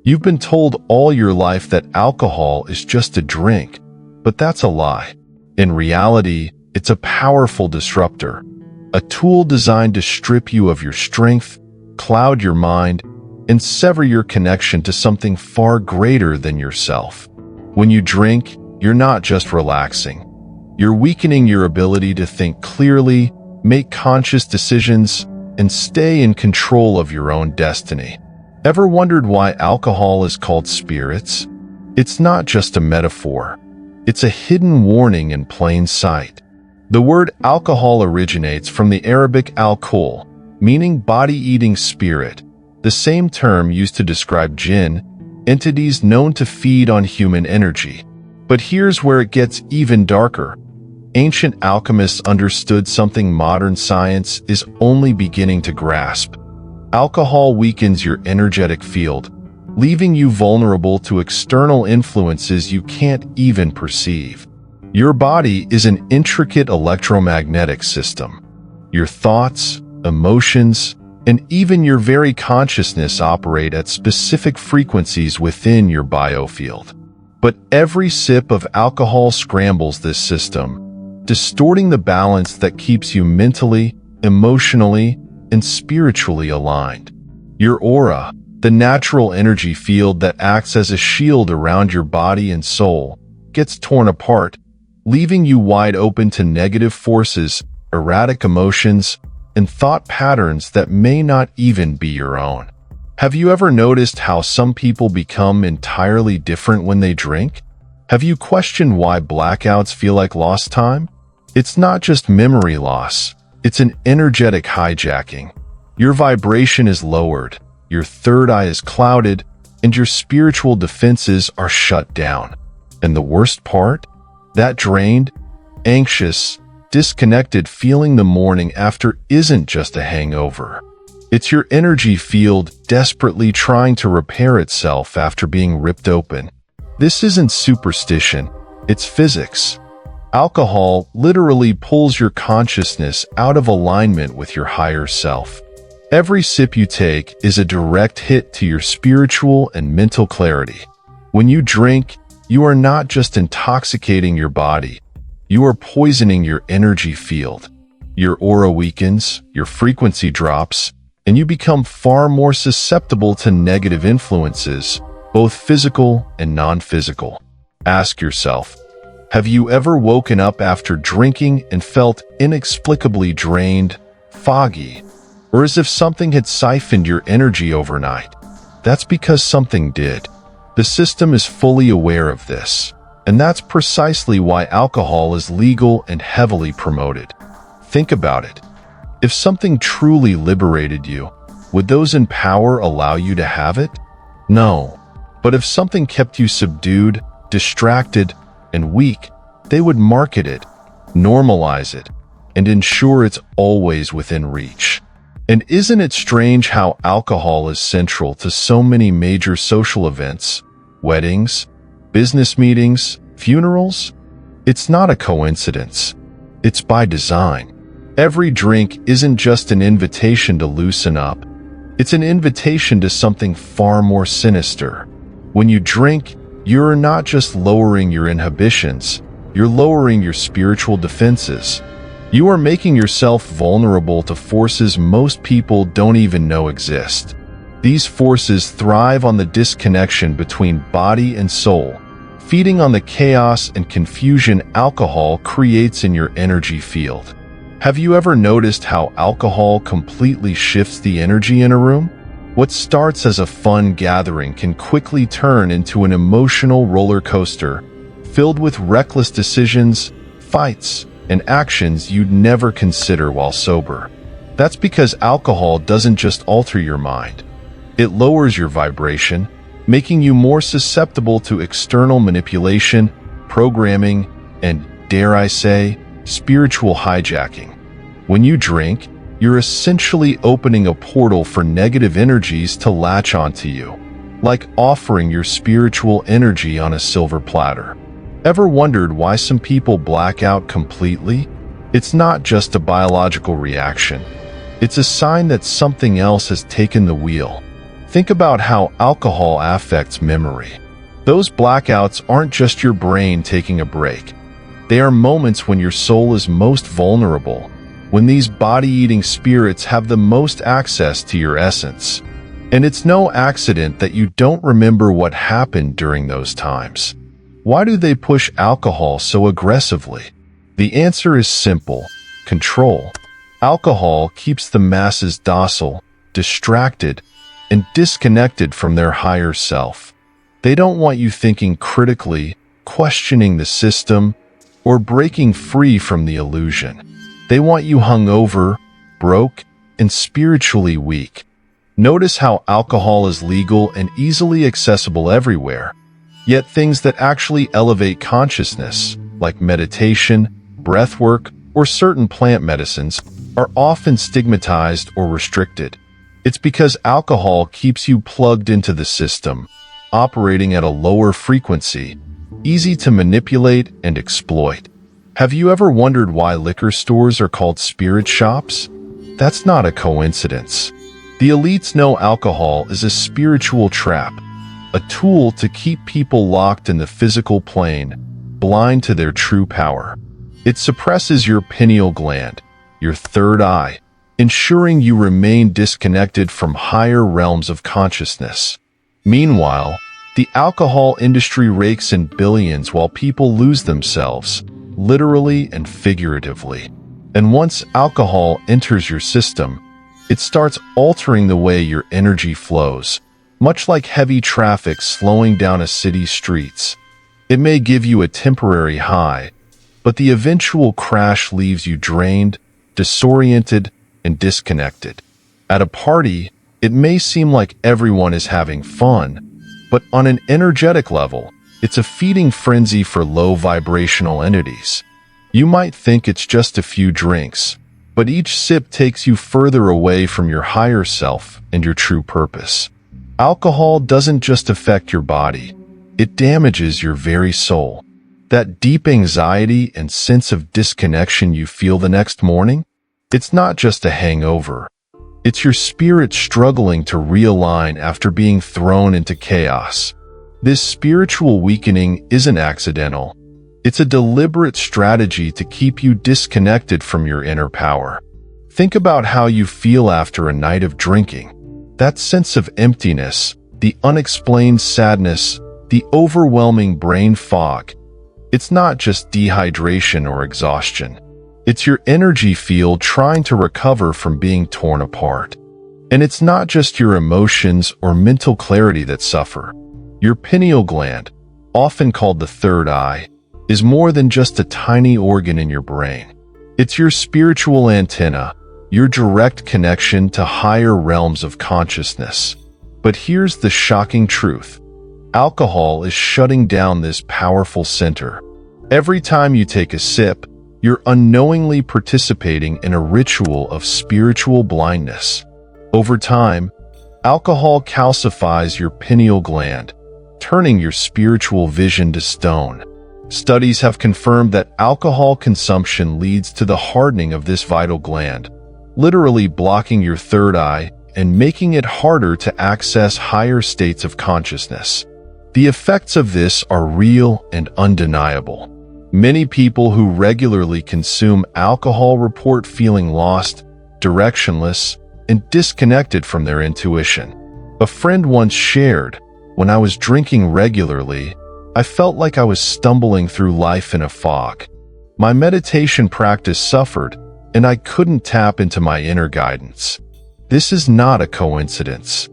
You've been told all your life that alcohol is just a drink, but that's a lie. In reality, it's a powerful disruptor, a tool designed to strip you of your strength, cloud your mind, and sever your connection to something far greater than yourself. When you drink, you're not just relaxing. You're weakening your ability to think clearly, make conscious decisions, and stay in control of your own destiny. Ever wondered why alcohol is called spirits? It's not just a metaphor. It's a hidden warning in plain sight. The word alcohol originates from the Arabic Al-Kuhl, meaning body-eating spirit, the same term used to describe jinn, entities known to feed on human energy. But here's where it gets even darker. Ancient alchemists understood something modern science is only beginning to grasp. Alcohol weakens your energetic field, leaving you vulnerable to external influences you can't even perceive. Your body is an intricate electromagnetic system. Your thoughts, emotions, and even your very consciousness operate at specific frequencies within your biofield. But every sip of alcohol scrambles this system, distorting the balance that keeps you mentally, emotionally, and spiritually aligned. Your aura, the natural energy field that acts as a shield around your body and soul, gets torn apart, leaving you wide open to negative forces, erratic emotions, and thought patterns that may not even be your own. Have you ever noticed how some people become entirely different when they drink? Have you questioned why blackouts feel like lost time? It's not just memory loss, it's an energetic hijacking. Your vibration is lowered, your third eye is clouded, and your spiritual defenses are shut down. And the worst part? That drained, anxious, disconnected feeling the morning after isn't just a hangover. It's your energy field desperately trying to repair itself after being ripped open. This isn't superstition, it's physics. Alcohol literally pulls your consciousness out of alignment with your higher self. Every sip you take is a direct hit to your spiritual and mental clarity. When you drink, you are not just intoxicating your body, you are poisoning your energy field. Your aura weakens, your frequency drops, and you become far more susceptible to negative influences, both physical and non-physical. Ask yourself, have you ever woken up after drinking and felt inexplicably drained, foggy, or as if something had siphoned your energy overnight? That's because something did. The system is fully aware of this, and that's precisely why alcohol is legal and heavily promoted. Think about it. If something truly liberated you, would those in power allow you to have it? No. But if something kept you subdued, distracted, and weak, they would market it, normalize it, and ensure it's always within reach. And isn't it strange how alcohol is central to so many major social events, weddings, business meetings, funerals? It's not a coincidence. It's by design. Every drink isn't just an invitation to loosen up. It's an invitation to something far more sinister. When you drink, you're not just lowering your inhibitions, you're lowering your spiritual defenses. You are making yourself vulnerable to forces most people don't even know exist. These forces thrive on the disconnection between body and soul, feeding on the chaos and confusion alcohol creates in your energy field. Have you ever noticed how alcohol completely shifts the energy in a room? What starts as a fun gathering can quickly turn into an emotional roller coaster, filled with reckless decisions, fights, and actions you'd never consider while sober. That's because alcohol doesn't just alter your mind. It lowers your vibration, making you more susceptible to external manipulation, programming, and, dare I say, spiritual hijacking. When you drink, you're essentially opening a portal for negative energies to latch onto you, like offering your spiritual energy on a silver platter. Ever wondered why some people black out completely? It's not just a biological reaction. It's a sign that something else has taken the wheel. Think about how alcohol affects memory. Those blackouts aren't just your brain taking a break. They are moments when your soul is most vulnerable, when these body-eating spirits have the most access to your essence. And it's no accident that you don't remember what happened during those times. Why do they push alcohol so aggressively? The answer is simple: control. Alcohol keeps the masses docile, distracted, and disconnected from their higher self. They don't want you thinking critically, questioning the system, or breaking free from the illusion. They want you hungover, broke, and spiritually weak. Notice how alcohol is legal and easily accessible everywhere, yet things that actually elevate consciousness, like meditation, breathwork, or certain plant medicines, are often stigmatized or restricted. It's because alcohol keeps you plugged into the system, operating at a lower frequency, easy to manipulate and exploit. Have you ever wondered why liquor stores are called spirit shops? That's not a coincidence. The elites know alcohol is a spiritual trap, a tool to keep people locked in the physical plane, blind to their true power. It suppresses your pineal gland, your third eye, ensuring you remain disconnected from higher realms of consciousness. Meanwhile, the alcohol industry rakes in billions while people lose themselves, literally and figuratively. And once alcohol enters your system, it starts altering the way your energy flows, much like heavy traffic slowing down a city's streets. It may give you a temporary high, but the eventual crash leaves you drained, disoriented, and disconnected. At a party, it may seem like everyone is having fun, but on an energetic level, it's a feeding frenzy for low vibrational entities. You might think it's just a few drinks, but each sip takes you further away from your higher self and your true purpose. Alcohol doesn't just affect your body, it damages your very soul. That deep anxiety and sense of disconnection you feel the next morning, it's not just a hangover. It's your spirit struggling to realign after being thrown into chaos. This spiritual weakening isn't accidental. It's a deliberate strategy to keep you disconnected from your inner power. Think about how you feel after a night of drinking. That sense of emptiness, the unexplained sadness, the overwhelming brain fog. It's not just dehydration or exhaustion. It's your energy field trying to recover from being torn apart. And it's not just your emotions or mental clarity that suffer. Your pineal gland, often called the third eye, is more than just a tiny organ in your brain. It's your spiritual antenna, your direct connection to higher realms of consciousness. But here's the shocking truth. Alcohol is shutting down this powerful center. Every time you take a sip, you're unknowingly participating in a ritual of spiritual blindness. Over time, alcohol calcifies your pineal gland, turning your spiritual vision to stone. Studies have confirmed that alcohol consumption leads to the hardening of this vital gland, literally blocking your third eye and making it harder to access higher states of consciousness. The effects of this are real and undeniable. Many people who regularly consume alcohol report feeling lost, directionless, and disconnected from their intuition. A friend once shared, "When I was drinking regularly, I felt like I was stumbling through life in a fog. My meditation practice suffered, and I couldn't tap into my inner guidance." This is not a coincidence.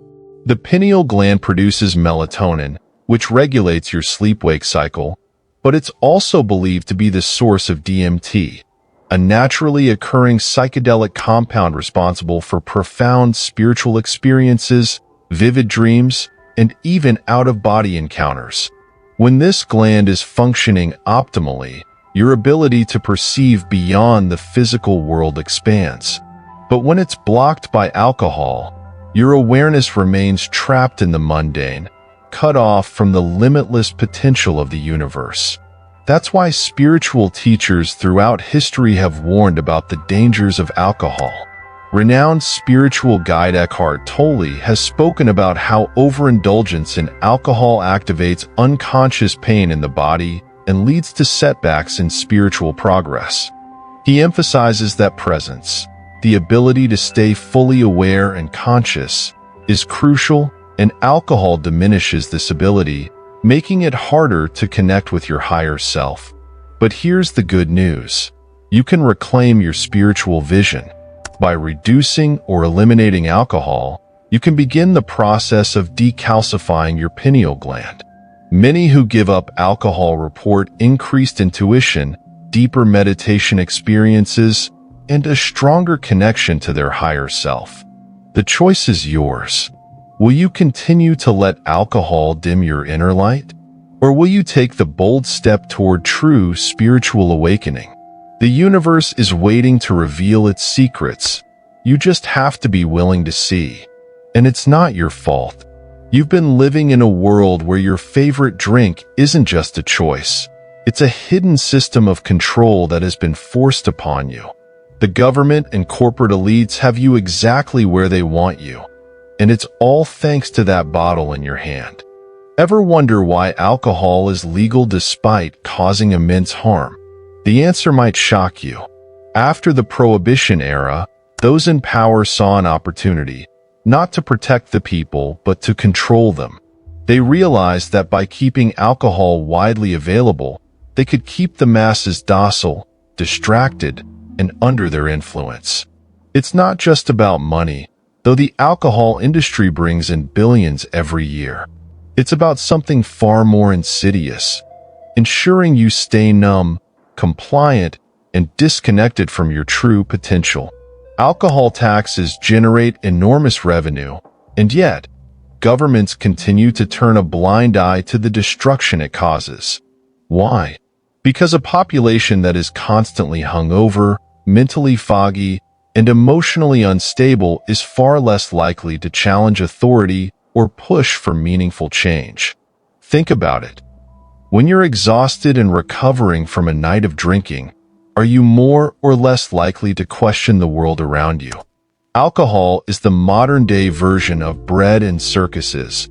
The pineal gland produces melatonin, which regulates your sleep-wake cycle, but it's also believed to be the source of DMT, a naturally occurring psychedelic compound responsible for profound spiritual experiences, vivid dreams, and even out-of-body encounters. When this gland is functioning optimally, your ability to perceive beyond the physical world expands. But when it's blocked by alcohol, your awareness remains trapped in the mundane, cut off from the limitless potential of the universe. That's why spiritual teachers throughout history have warned about the dangers of alcohol. Renowned spiritual guide Eckhart Tolle has spoken about how overindulgence in alcohol activates unconscious pain in the body and leads to setbacks in spiritual progress. He emphasizes that presence, the ability to stay fully aware and conscious, is crucial, and alcohol diminishes this ability, making it harder to connect with your higher self. But here's the good news. You can reclaim your spiritual vision. By reducing or eliminating alcohol, you can begin the process of decalcifying your pineal gland. Many who give up alcohol report increased intuition, deeper meditation experiences, and a stronger connection to their higher self. The choice is yours. Will you continue to let alcohol dim your inner light? Or will you take the bold step toward true spiritual awakening? The universe is waiting to reveal its secrets. You just have to be willing to see. And it's not your fault. You've been living in a world where your favorite drink isn't just a choice. It's a hidden system of control that has been forced upon you. The government and corporate elites have you exactly where they want you. And it's all thanks to that bottle in your hand. Ever wonder why alcohol is legal despite causing immense harm? The answer might shock you. After the Prohibition era, those in power saw an opportunity, not to protect the people, but to control them. They realized that by keeping alcohol widely available, they could keep the masses docile, distracted, and under their influence. It's not just about money, though the alcohol industry brings in billions every year. It's about something far more insidious, ensuring you stay numb, compliant, and disconnected from your true potential. Alcohol taxes generate enormous revenue, and yet, governments continue to turn a blind eye to the destruction it causes. Why? Because a population that is constantly hungover, mentally foggy, and emotionally unstable is far less likely to challenge authority or push for meaningful change. Think about it. When you're exhausted and recovering from a night of drinking, are you more or less likely to question the world around you? Alcohol is the modern-day version of bread and circuses,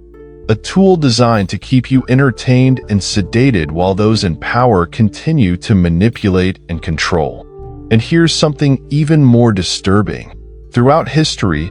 a tool designed to keep you entertained and sedated while those in power continue to manipulate and control. And here's something even more disturbing. Throughout history,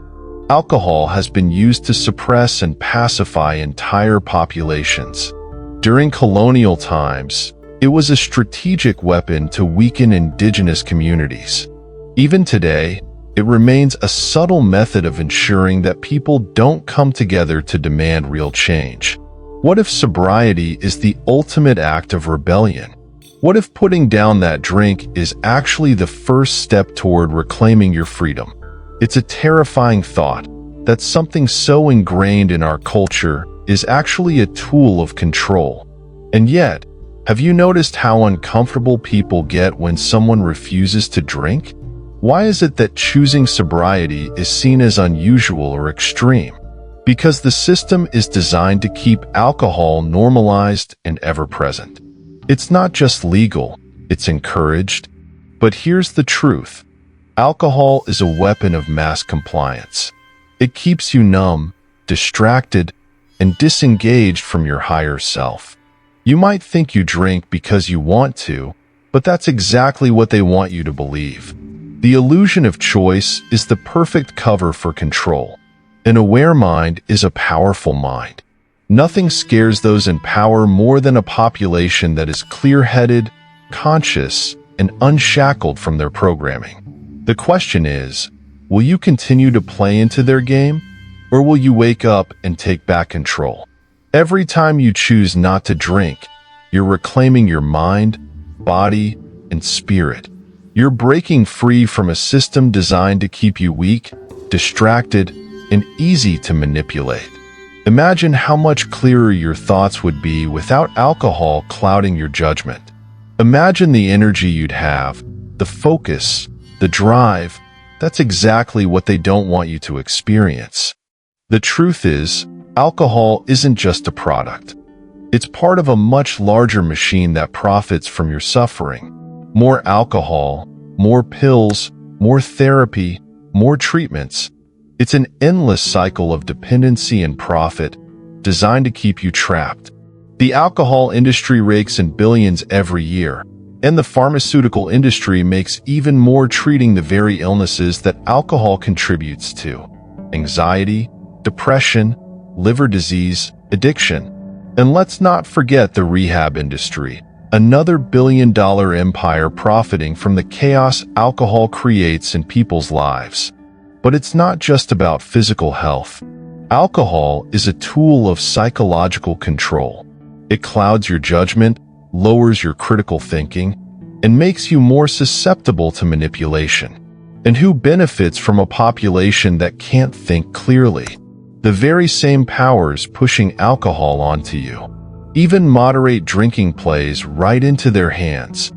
alcohol has been used to suppress and pacify entire populations. During colonial times, it was a strategic weapon to weaken indigenous communities. Even today, it remains a subtle method of ensuring that people don't come together to demand real change. What if sobriety is the ultimate act of rebellion? What if putting down that drink is actually the first step toward reclaiming your freedom? It's a terrifying thought that something so ingrained in our culture is actually a tool of control. And yet, have you noticed how uncomfortable people get when someone refuses to drink? Why is it that choosing sobriety is seen as unusual or extreme? Because the system is designed to keep alcohol normalized and ever-present. It's not just legal, it's encouraged. But here's the truth. Alcohol is a weapon of mass compliance. It keeps you numb, distracted, and disengaged from your higher self. You might think you drink because you want to, but that's exactly what they want you to believe. The illusion of choice is the perfect cover for control. An aware mind is a powerful mind. Nothing scares those in power more than a population that is clear-headed, conscious, and unshackled from their programming. The question is, will you continue to play into their game, or will you wake up and take back control? Every time you choose not to drink, you're reclaiming your mind, body, and spirit. You're breaking free from a system designed to keep you weak, distracted, and easy to manipulate. Imagine how much clearer your thoughts would be without alcohol clouding your judgment. Imagine the energy you'd have, the focus, the drive. That's exactly what they don't want you to experience. The truth is, alcohol isn't just a product. It's part of a much larger machine that profits from your suffering. More alcohol, more pills, more therapy, more treatments. It's an endless cycle of dependency and profit, designed to keep you trapped. The alcohol industry rakes in billions every year, and the pharmaceutical industry makes even more treating the very illnesses that alcohol contributes to: anxiety, depression, liver disease, addiction. And let's not forget the rehab industry, another billion-dollar empire profiting from the chaos alcohol creates in people's lives. But it's not just about physical health. Alcohol is a tool of psychological control. It clouds your judgment, lowers your critical thinking, and makes you more susceptible to manipulation. And who benefits from a population that can't think clearly? The very same powers pushing alcohol onto you. Even moderate drinking plays right into their hands.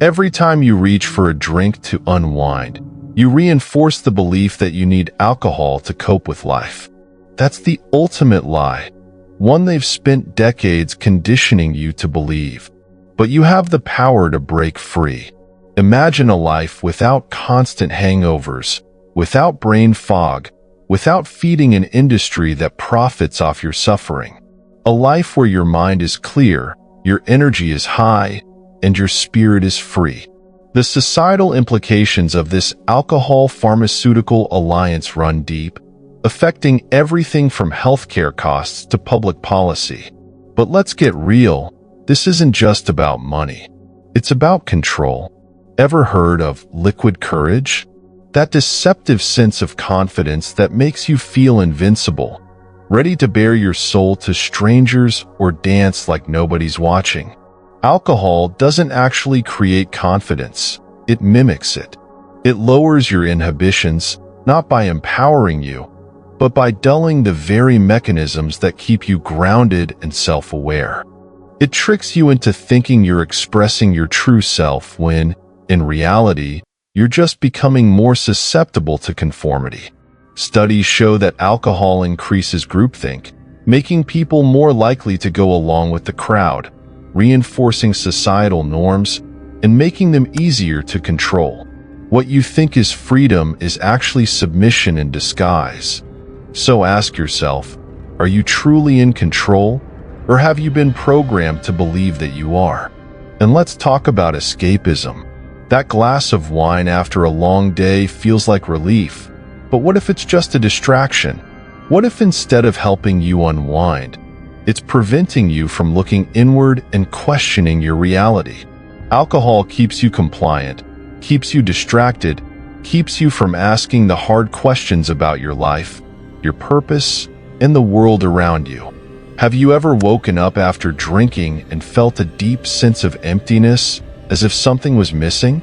Every time you reach for a drink to unwind, you reinforce the belief that you need alcohol to cope with life. That's the ultimate lie, one they've spent decades conditioning you to believe. But you have the power to break free. Imagine a life without constant hangovers, without brain fog, without feeding an industry that profits off your suffering. A life where your mind is clear, your energy is high, and your spirit is free. The societal implications of this alcohol-pharmaceutical alliance run deep, affecting everything from healthcare costs to public policy. But let's get real, this isn't just about money. It's about control. Ever heard of liquid courage? That deceptive sense of confidence that makes you feel invincible, ready to bare your soul to strangers or dance like nobody's watching. Alcohol doesn't actually create confidence, it mimics it. It lowers your inhibitions, not by empowering you, but by dulling the very mechanisms that keep you grounded and self-aware. It tricks you into thinking you're expressing your true self when, in reality, you're just becoming more susceptible to conformity. Studies show that alcohol increases groupthink, making people more likely to go along with the crowd, reinforcing societal norms, and making them easier to control. What you think is freedom is actually submission in disguise. So ask yourself, are you truly in control, or have you been programmed to believe that you are? And let's talk about escapism. That glass of wine after a long day feels like relief, but what if it's just a distraction? What if instead of helping you unwind, it's preventing you from looking inward and questioning your reality? Alcohol keeps you compliant, keeps you distracted, keeps you from asking the hard questions about your life, your purpose, and the world around you. Have you ever woken up after drinking and felt a deep sense of emptiness, as if something was missing?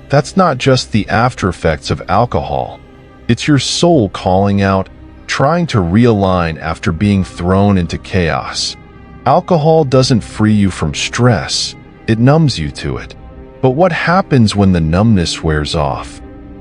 That's not just the after effects of alcohol. It's your soul calling out, trying to realign after being thrown into chaos. Alcohol doesn't free you from stress, it numbs you to it. But what happens when the numbness wears off?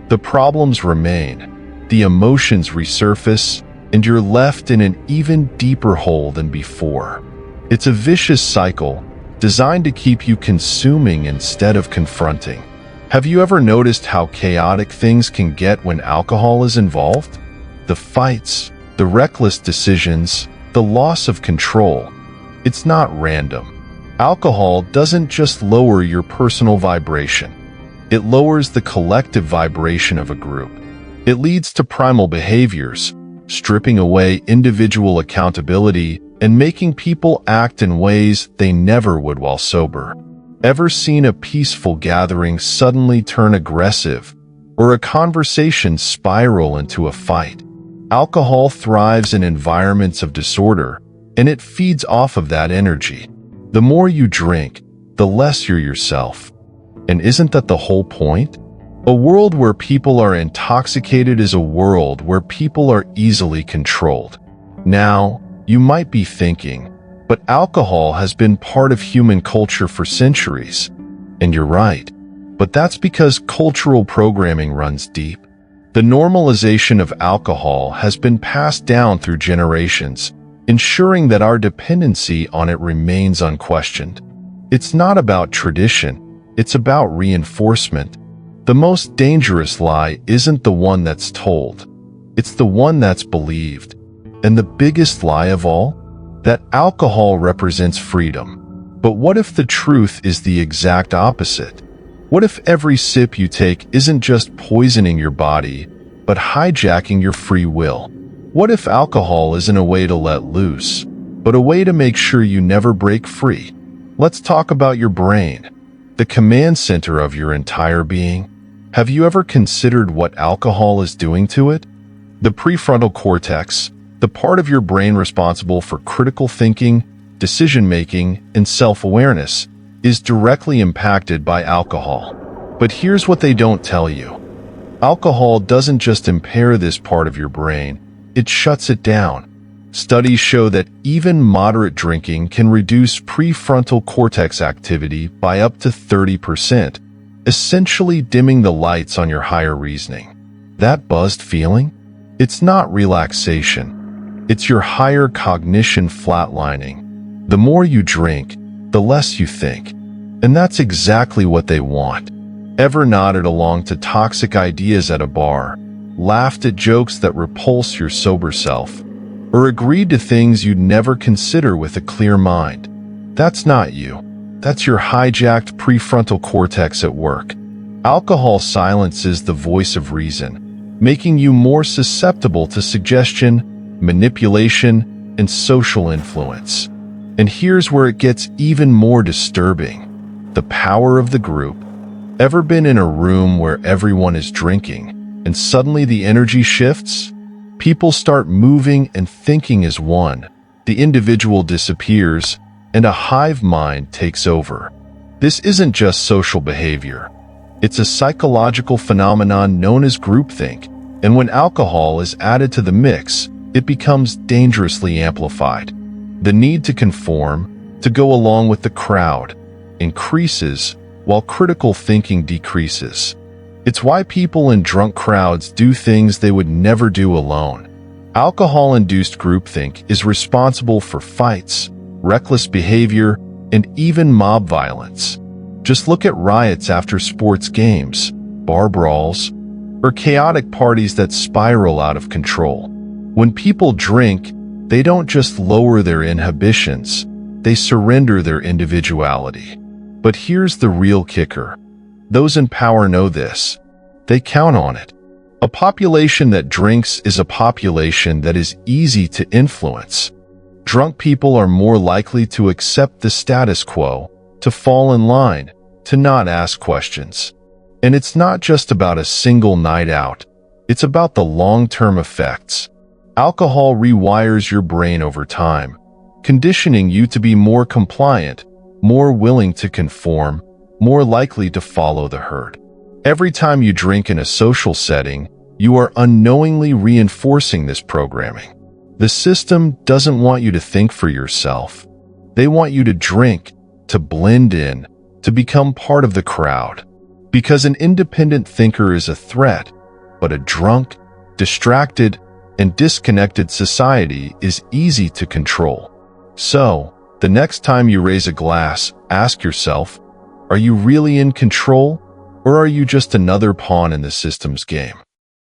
The problems remain, the emotions resurface, and you're left in an even deeper hole than before. It's a vicious cycle, designed to keep you consuming instead of confronting. Have you ever noticed how chaotic things can get when alcohol is involved? The fights, the reckless decisions, the loss of control. It's not random. Alcohol doesn't just lower your personal vibration. It lowers the collective vibration of a group. It leads to primal behaviors, stripping away individual accountability and making people act in ways they never would while sober. Ever seen a peaceful gathering suddenly turn aggressive, or a conversation spiral into a fight? Alcohol thrives in environments of disorder, and it feeds off of that energy. The more you drink, the less you're yourself. And isn't that the whole point? A world where people are intoxicated is a world where people are easily controlled. Now, you might be thinking, but alcohol has been part of human culture for centuries. And you're right. But that's because cultural programming runs deep. The normalization of alcohol has been passed down through generations, ensuring that our dependency on it remains unquestioned. It's not about tradition, it's about reinforcement. The most dangerous lie isn't the one that's told. It's the one that's believed. And the biggest lie of all? That alcohol represents freedom. But what if the truth is the exact opposite? What if every sip you take isn't just poisoning your body, but hijacking your free will? What if alcohol isn't a way to let loose, but a way to make sure you never break free? Let's talk about your brain, the command center of your entire being. Have you ever considered what alcohol is doing to it? The prefrontal cortex, the part of your brain responsible for critical thinking, decision-making, and self-awareness, is directly impacted by alcohol. But here's what they don't tell you. Alcohol doesn't just impair this part of your brain, it shuts it down. Studies show that even moderate drinking can reduce prefrontal cortex activity by up to 30%, essentially dimming the lights on your higher reasoning. That buzzed feeling? It's not relaxation. It's your higher cognition flatlining. The more you drink, the less you think. And that's exactly what they want. Ever nodded along to toxic ideas at a bar, laughed at jokes that repulse your sober self, or agreed to things you'd never consider with a clear mind? That's not you. That's your hijacked prefrontal cortex at work. Alcohol silences the voice of reason, making you more susceptible to suggestion, manipulation, and social influence. And here's where it gets even more disturbing. The power of the group. Ever been in a room where everyone is drinking, and suddenly the energy shifts? People start moving and thinking as one. The individual disappears, and a hive mind takes over. This isn't just social behavior. It's a psychological phenomenon known as groupthink, and when alcohol is added to the mix, it becomes dangerously amplified. The need to conform, to go along with the crowd, increases while critical thinking decreases. It's why people in drunk crowds do things they would never do alone. Alcohol-induced groupthink is responsible for fights, reckless behavior, and even mob violence. Just look at riots after sports games, bar brawls, or chaotic parties that spiral out of control. When people drink, they don't just lower their inhibitions, they surrender their individuality. But here's the real kicker. Those in power know this. They count on it. A population that drinks is a population that is easy to influence. Drunk people are more likely to accept the status quo, to fall in line, to not ask questions. And it's not just about a single night out. It's about the long-term effects. Alcohol rewires your brain over time, conditioning you to be more compliant, more willing to conform, more likely to follow the herd. Every time you drink in a social setting, you are unknowingly reinforcing this programming. The system doesn't want you to think for yourself. They want you to drink, to blend in, to become part of the crowd. Because an independent thinker is a threat, but a drunk, distracted, and disconnected society is easy to control. So, the next time you raise a glass, ask yourself, are you really in control, or are you just another pawn in the system's game?